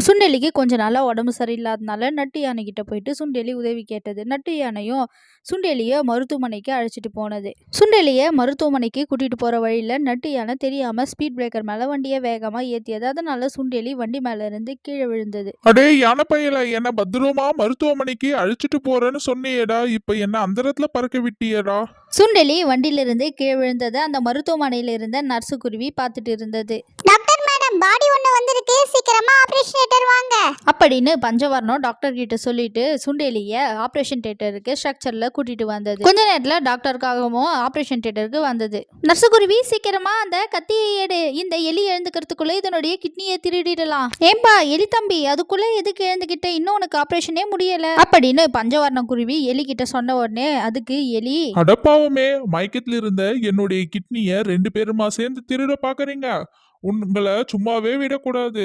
சுண்டெலிக்கு கொஞ்ச நாளா உடம்பு சரியில்லாதனால நட்டு யானை கிட்ட போயிட்டு சுண்டெலி உதவி கேட்டது. நட்டு யானையும் சுண்டெலிய மருத்துவமனைக்கு அழைச்சிட்டு போனது. சுண்டெலிய மருத்துவமனைக்கு கூட்டிட்டு போற வழியில நட்டு யானை தெரியாம ஸ்பீட் பிரேக்கர் மேல வண்டியை வேகமா ஏத்தியது. அதனால சுண்டெலி வண்டி மேல இருந்து கீழே விழுந்தது. அடே யானை பையல, என்ன பத்திரமா மருத்துவமனைக்கு அழைச்சிட்டு போறேன்னு சொன்னியேடா, இப்ப என்ன அந்தரத்துல பறக்க விட்டியடா? சுண்டெலி வண்டியில இருந்து கீழே விழுந்தது அந்த மருத்துவமனையில இருந்த நர்சு குருவி பார்த்துட்டு இருந்தது. டாக்டர் மேடம், பாடி ஒண்ணு வந்திருக்கு, சீக்கிரமா ஆபரேஷன் தியேட்டர் வாங்க அப்படின்னு பஞ்சவர்ணம் டாக்டர் கிட்ட சொல்லிட்டு சுண்டெலிய ஆபரேஷன் தியேட்டருக்கு ஸ்ட்ரக்சர்ல கூட்டிட்டு வந்தது. கொஞ்ச நேரத்துல டாக்டருக்காகவும் ஆபரேஷன் தியேட்டருக்கு வந்தது. நர்சுகுருவி, சீக்கிரமா அந்த கத்தியை எடு, இந்த எலி எழுந்துக்கிறதுக்குள்ள இதனுடைய கிட்னியை திருடிடலாம். ஏம்பா எலி தம்பி, அதுக்குள்ள எதுக்கு எழுந்துகிட்ட, இன்னும் உனக்கு ஆபரேஷனே முடியல அப்படின்னு பஞ்சவர்ணம் குருவி எலி கிட்ட சொன்ன உடனே அதுக்கு எலி, அடப்பாவமே, மயக்கத்துல இருந்த என்னுடைய கிட்னிய 2 பேருமா சேர்ந்து திருட பாக்குறீங்க, உங்களை சும்மாவே விடக்கூடாது.